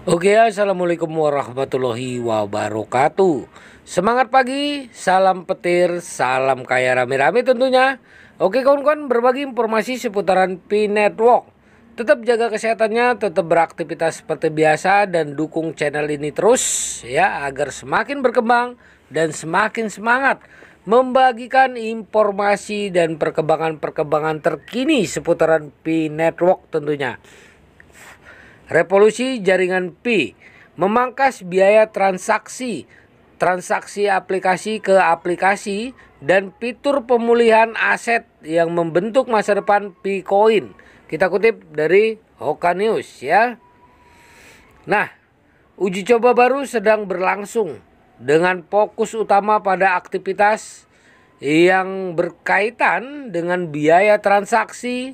Oke, assalamualaikum warahmatullahi wabarakatuh. Semangat pagi, salam petir, salam kaya rame-rame tentunya. Oke kawan-kawan, berbagi informasi seputaran P-Network. Tetap jaga kesehatannya, tetap beraktivitas seperti biasa, dan dukung channel ini terus ya, agar semakin berkembang dan semakin semangat membagikan informasi dan perkembangan-perkembangan terkini seputaran P-Network tentunya. Revolusi jaringan Pi memangkas biaya transaksi aplikasi ke aplikasi, dan fitur pemulihan aset yang membentuk masa depan Picoin. Kita kutip dari Hoka News ya. Nah, uji coba baru sedang berlangsung dengan fokus utama pada aktivitas yang berkaitan dengan biaya transaksi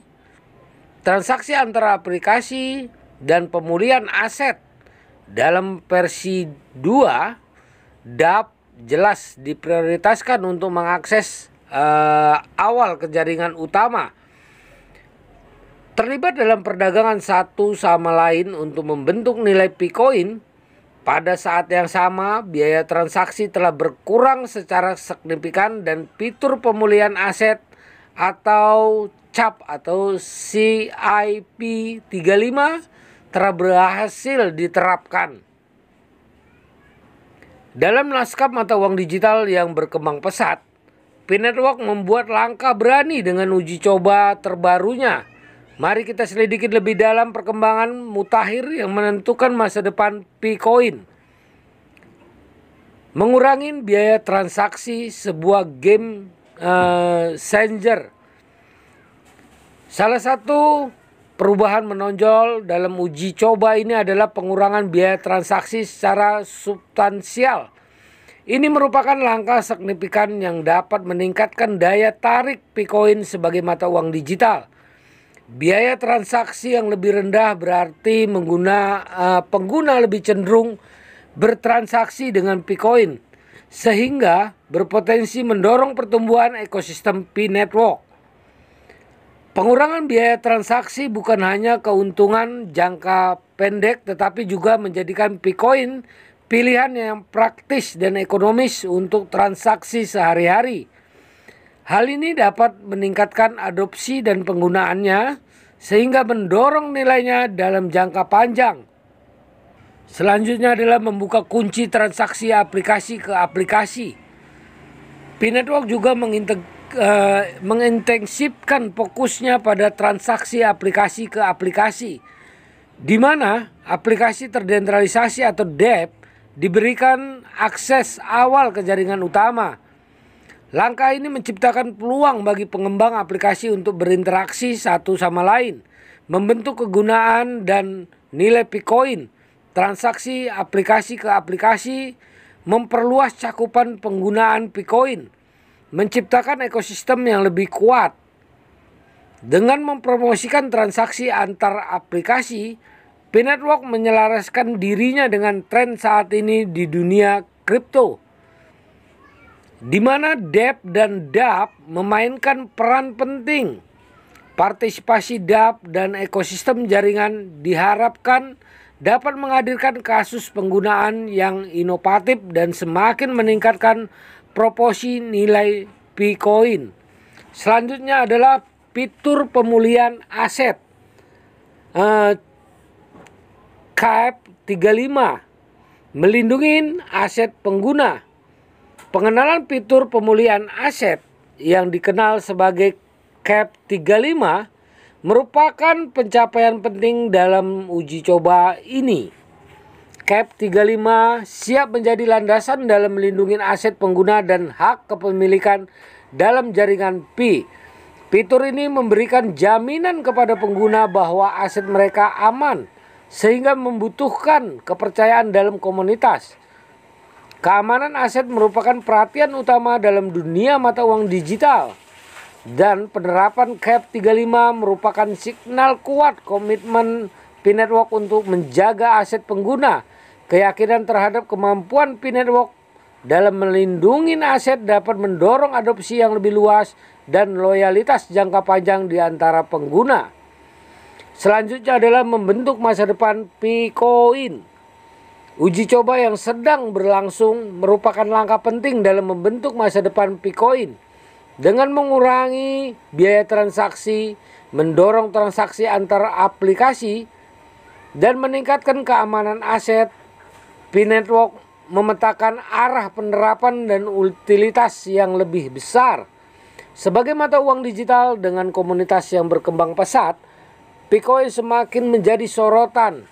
antara aplikasi, dan pemulihan aset. Dalam versi 2, DApp jelas diprioritaskan untuk mengakses awal ke jaringan utama, terlibat dalam perdagangan satu sama lain untuk membentuk nilai Picoin. Pada saat yang sama, biaya transaksi telah berkurang secara signifikan dan fitur pemulihan aset atau CAP atau CIP35 telah berhasil diterapkan. Dalam lanskap mata uang digital yang berkembang pesat, P-Network membuat langkah berani dengan uji coba terbarunya. Mari kita selidiki lebih dalam perkembangan mutakhir yang menentukan masa depan Picoin. Mengurangi biaya transaksi sebuah game changer. Salah satu perubahan menonjol dalam uji coba ini adalah pengurangan biaya transaksi secara substansial. Ini merupakan langkah signifikan yang dapat meningkatkan daya tarik Picoin sebagai mata uang digital. Biaya transaksi yang lebih rendah berarti pengguna lebih cenderung bertransaksi dengan Picoin, sehingga berpotensi mendorong pertumbuhan ekosistem P-Network. Pengurangan biaya transaksi bukan hanya keuntungan jangka pendek, tetapi juga menjadikan Picoin pilihan yang praktis dan ekonomis untuk transaksi sehari-hari. Hal ini dapat meningkatkan adopsi dan penggunaannya, sehingga mendorong nilainya dalam jangka panjang. Selanjutnya adalah membuka kunci transaksi aplikasi ke aplikasi. P-Network juga mengintensifkan fokusnya pada transaksi aplikasi ke aplikasi, di mana aplikasi terdesentralisasi atau DApp diberikan akses awal ke jaringan utama. Langkah ini menciptakan peluang bagi pengembang aplikasi untuk berinteraksi satu sama lain, membentuk kegunaan dan nilai Picoin. Transaksi aplikasi ke aplikasi memperluas cakupan penggunaan Picoin, menciptakan ekosistem yang lebih kuat. Dengan mempromosikan transaksi antar aplikasi, P-Network menyelaraskan dirinya dengan tren saat ini di dunia kripto, di mana DApp dan DApp memainkan peran penting. Partisipasi DApp dan ekosistem jaringan diharapkan dapat menghadirkan kasus penggunaan yang inovatif dan semakin meningkatkan proporsi nilai Picoin. Selanjutnya adalah fitur pemulihan aset CAP35, melindungi aset pengguna. Pengenalan fitur pemulihan aset yang dikenal sebagai CAP35 merupakan pencapaian penting dalam uji coba ini. CAP35 siap menjadi landasan dalam melindungi aset pengguna dan hak kepemilikan dalam jaringan Pi. Fitur ini memberikan jaminan kepada pengguna bahwa aset mereka aman, sehingga membutuhkan kepercayaan dalam komunitas. Keamanan aset merupakan perhatian utama dalam dunia mata uang digital, dan penerapan CAP35 merupakan signal kuat komitmen P-Network untuk menjaga aset pengguna. Keyakinan terhadap kemampuan P-Network dalam melindungi aset dapat mendorong adopsi yang lebih luas dan loyalitas jangka panjang di antara pengguna. Selanjutnya adalah membentuk masa depan Picoin. Uji coba yang sedang berlangsung merupakan langkah penting dalam membentuk masa depan Picoin dengan mengurangi biaya transaksi, mendorong transaksi antar aplikasi, dan meningkatkan keamanan aset. P-Network memetakan arah penerapan dan utilitas yang lebih besar. Sebagai mata uang digital dengan komunitas yang berkembang pesat, Picoin semakin menjadi sorotan.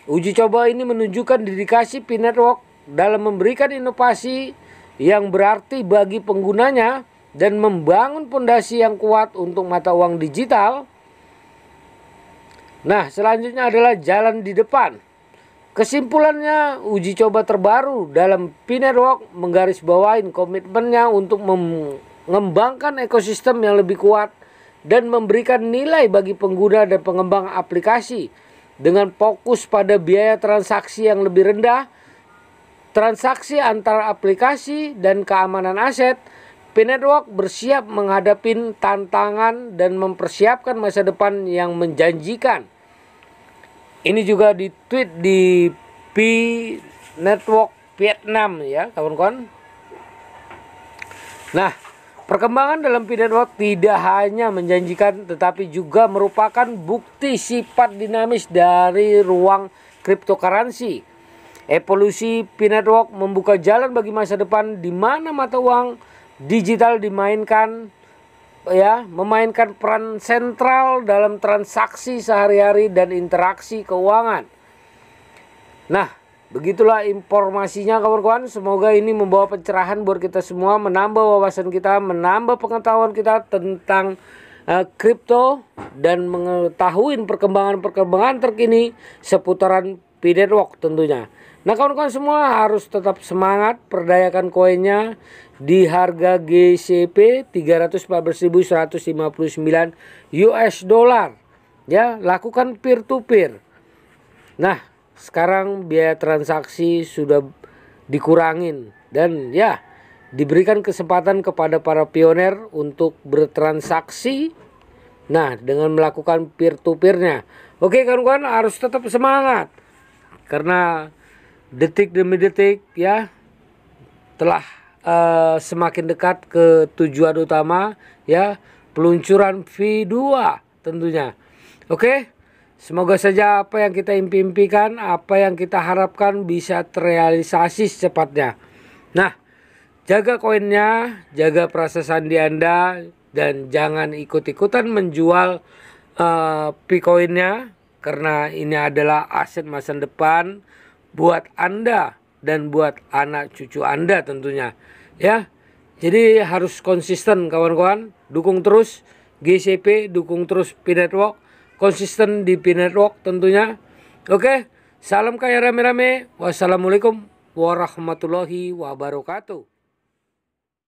Uji coba ini menunjukkan dedikasi P-Network dalam memberikan inovasi yang berarti bagi penggunanya dan membangun fondasi yang kuat untuk mata uang digital. Nah, selanjutnya adalah jalan di depan. Kesimpulannya, uji coba terbaru dalam P-Network menggarisbawahi komitmennya untuk mengembangkan ekosistem yang lebih kuat dan memberikan nilai bagi pengguna dan pengembang aplikasi dengan fokus pada biaya transaksi yang lebih rendah, transaksi antar aplikasi, dan keamanan aset. P-Network bersiap menghadapi tantangan dan mempersiapkan masa depan yang menjanjikan. Ini juga di-tweet di P-Network Vietnam ya kawan-kawan. Nah, perkembangan dalam P-Network tidak hanya menjanjikan tetapi juga merupakan bukti sifat dinamis dari ruang cryptocurrency. Evolusi P-Network membuka jalan bagi masa depan di mana mata uang digital memainkan peran sentral dalam transaksi sehari-hari dan interaksi keuangan. Nah, begitulah informasinya kawan-kawan. Semoga ini membawa pencerahan buat kita semua, menambah wawasan kita, menambah pengetahuan kita tentang kripto dan mengetahui perkembangan terkini seputaran P-Network tentunya. Nah kawan-kawan semua harus tetap semangat, perdayakan koinnya di harga GCP 314.159 US dollar. Ya, lakukan peer to peer. Nah, sekarang biaya transaksi sudah dikurangin dan ya diberikan kesempatan kepada para pioner untuk bertransaksi. Nah, dengan melakukan peer to peernya. Oke kawan-kawan, harus tetap semangat karena detik demi detik ya telah semakin dekat ke tujuan utama ya, peluncuran V2 tentunya. Oke, semoga saja apa yang kita impikan, apa yang kita harapkan bisa terrealisasi secepatnya. Nah, jaga koinnya, jaga perasaan sandi Anda, dan jangan ikut-ikutan menjual P-Coinnya karena ini adalah aset masa depan buat Anda dan buat anak cucu Anda tentunya ya. Jadi harus konsisten kawan-kawan, dukung terus GCP, dukung terus P-Network, konsisten di P-Network tentunya. Oke, salam kaya rame-rame. Wassalamualaikum warahmatullahi wabarakatuh.